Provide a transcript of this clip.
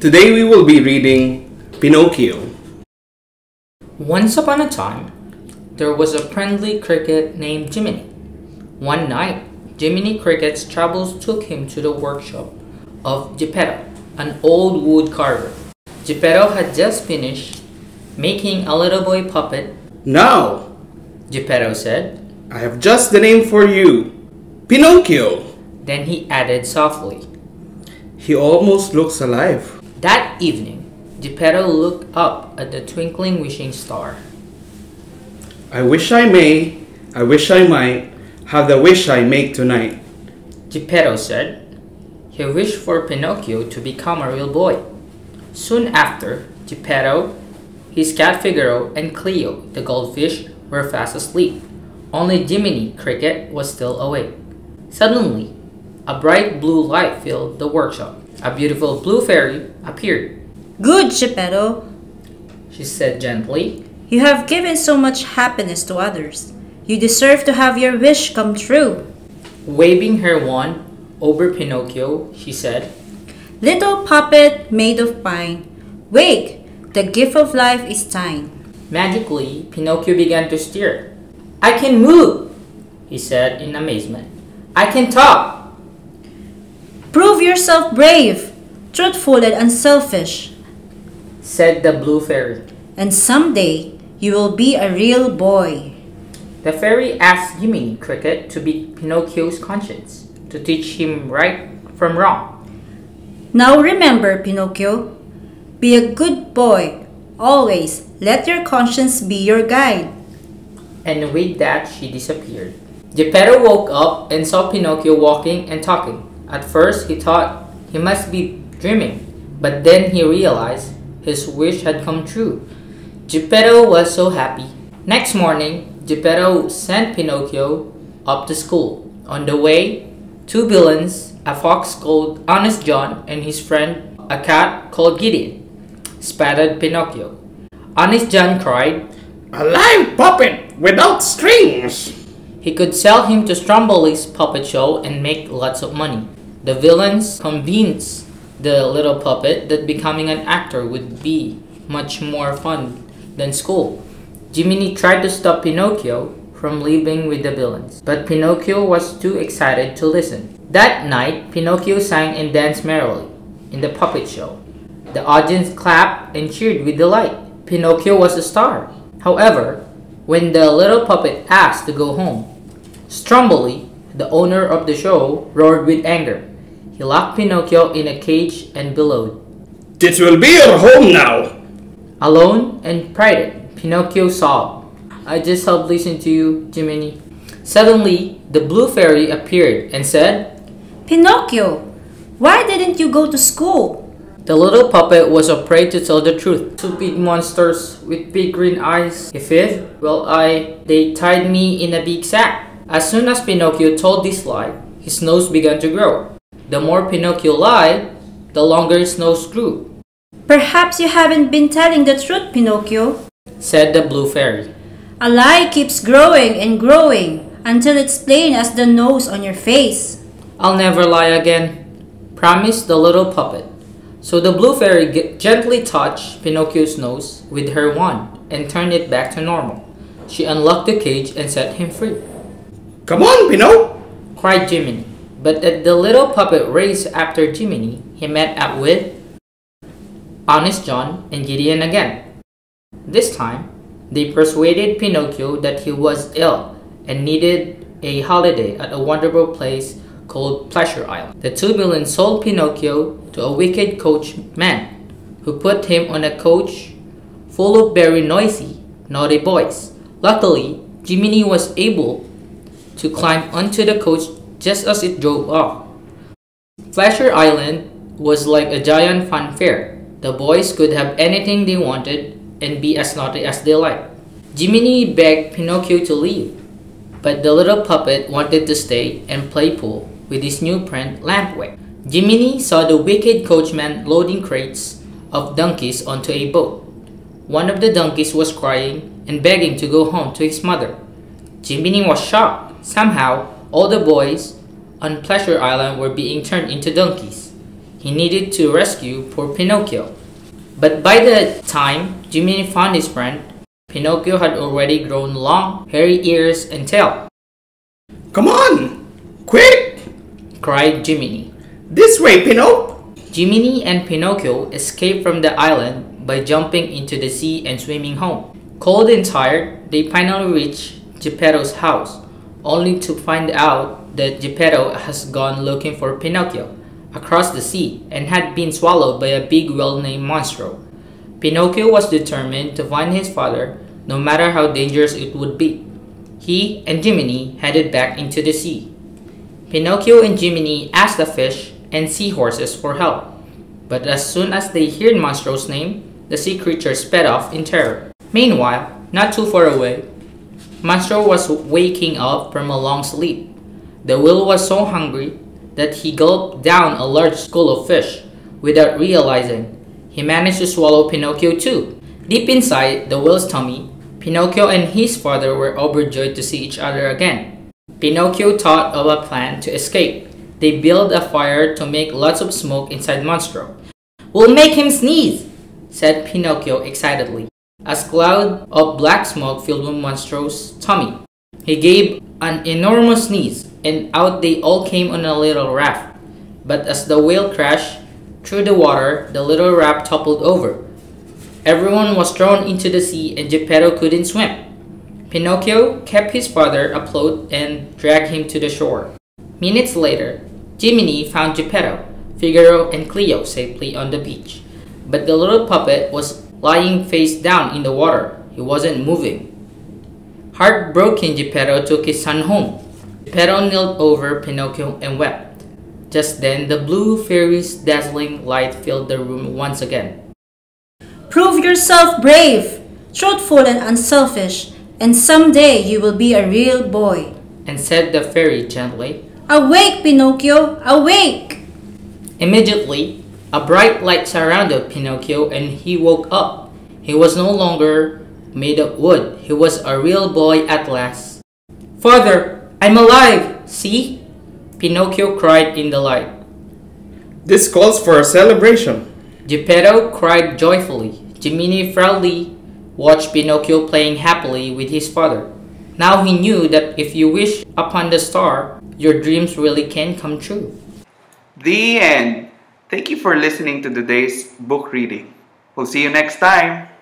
Today we will be reading Pinocchio. Once upon a time, there was a friendly cricket named Jiminy. One night, Jiminy Cricket's troubles took him to the workshop of Geppetto, an old wood carver. Geppetto had just finished making a little boy puppet. Now, Geppetto said. I have just the name for you, Pinocchio. Then he added softly, He almost looks alive. That evening, Geppetto looked up at the twinkling wishing star. I wish I might, have the wish I make tonight. Geppetto said. He wished for Pinocchio to become a real boy. Soon after, Geppetto, his cat Figaro, and Cleo, the goldfish, were fast asleep. Only Jiminy Cricket was still awake. Suddenly, a bright blue light filled the workshop. A beautiful blue fairy appeared. Good, Geppetto. She said gently. You have given so much happiness to others. You deserve to have your wish come true. Waving her wand over Pinocchio, she said, Little puppet made of pine, wake, the gift of life is thine. Magically, Pinocchio began to steer. I can move, he said in amazement. I can talk. Prove yourself brave, truthful and unselfish, said the blue fairy. and someday you will be a real boy. The fairy asked Jiminy Cricket to be Pinocchio's conscience, to teach him right from wrong. Now remember, Pinocchio, be a good boy. Always let your conscience be your guide. And with that, she disappeared. Geppetto woke up and saw Pinocchio walking and talking. At first, he thought he must be dreaming, but then he realized his wish had come true. Geppetto was so happy. Next morning, Geppetto sent Pinocchio up to school. On the way, two villains, a fox called Honest John and his friend, a cat called Gideon, spattered Pinocchio. Honest John cried, A live puppet without strings. he could sell him to Stromboli's puppet show and make lots of money. The villains convinced the little puppet that becoming an actor would be much more fun than school. Jiminy tried to stop Pinocchio from leaving with the villains, but Pinocchio was too excited to listen. That night, Pinocchio sang and danced merrily in the puppet show. The audience clapped and cheered with delight. Pinocchio was a star. However, when the little puppet asked to go home, Stromboli, the owner of the show, roared with anger. He locked Pinocchio in a cage and bellowed. This will be your home now. Alone and frightened, Pinocchio sobbed. I just helped listen to you, Jiminy. Suddenly, the blue fairy appeared and said, Pinocchio, why didn't you go to school? The little puppet was afraid to tell the truth. Two big monsters with big green eyes. He said, they tied me in a big sack. As soon as Pinocchio told this lie, his nose began to grow. The more Pinocchio lied, the longer his nose grew. Perhaps you haven't been telling the truth, Pinocchio, said the blue fairy. A lie keeps growing and growing until it's plain as the nose on your face. I'll never lie again, promised the little puppet. So the blue fairy gently touched Pinocchio's nose with her wand and turned it back to normal. She unlocked the cage and set him free. Come on, Pinocchio, cried Jiminy. But as the little puppet raced after Jiminy, he met up with Honest John and Gideon again. This time, they persuaded Pinocchio that he was ill and needed a holiday at a wonderful place called Pleasure Island. The two villains sold Pinocchio to a wicked coachman who put him on a coach full of very noisy, naughty boys. Luckily, Jiminy was able to climb onto the coach just as it drove off. Pleasure Island was like a giant fun fair. The boys could have anything they wanted and be as naughty as they liked. Jiminy begged Pinocchio to leave, but the little puppet wanted to stay and play pool with his new friend Lampwick. Jiminy saw the wicked coachman loading crates of donkeys onto a boat. One of the donkeys was crying and begging to go home to his mother. Jiminy was shocked. Somehow, all the boys on Pleasure Island were being turned into donkeys. He needed to rescue poor Pinocchio. But by the time Jiminy found his friend, Pinocchio had already grown long, hairy ears and tail. Come on! Quick! Cried Jiminy. This way, Pinocchio! Jiminy and Pinocchio escaped from the island by jumping into the sea and swimming home. Cold and tired, they finally reached Geppetto's house, only to find out that Geppetto has gone looking for Pinocchio across the sea and had been swallowed by a big whale named Monstro. Pinocchio was determined to find his father, no matter how dangerous it would be. He and Jiminy headed back into the sea. Pinocchio and Jiminy asked the fish and seahorses for help, but as soon as they heard Monstro's name, the sea creature sped off in terror. Meanwhile, not too far away, Monstro was waking up from a long sleep. The whale was so hungry that he gulped down a large school of fish without realizing. He managed to swallow Pinocchio too. Deep inside the whale's tummy, Pinocchio and his father were overjoyed to see each other again. Pinocchio thought of a plan to escape. They built a fire to make lots of smoke inside Monstro. "We'll make him sneeze," said Pinocchio excitedly, as a cloud of black smoke filled Monstro's tummy. He gave an enormous sneeze, and out they all came on a little raft. But as the whale crashed through the water, the little raft toppled over. Everyone was thrown into the sea and Geppetto couldn't swim. Pinocchio kept his father afloat and dragged him to the shore. Minutes later, Jiminy found Geppetto, Figaro, and Cleo safely on the beach. But the little puppet was lying face down in the water. He wasn't moving. Heartbroken, Geppetto took his son home. Geppetto knelt over Pinocchio and wept. Just then, the blue fairy's dazzling light filled the room once again. Prove yourself brave, truthful and unselfish, and someday you will be a real boy. And said the fairy gently. Awake, Pinocchio, awake! Immediately, a bright light surrounded Pinocchio and he woke up. He was no longer made of wood. He was a real boy at last. "Father, I'm alive! See?" Pinocchio cried in delight. This calls for a celebration. Geppetto cried joyfully. Jiminy proudly watched Pinocchio playing happily with his father. Now he knew that if you wish upon the star, your dreams really can come true. The end. Thank you for listening to today's book reading. We'll see you next time.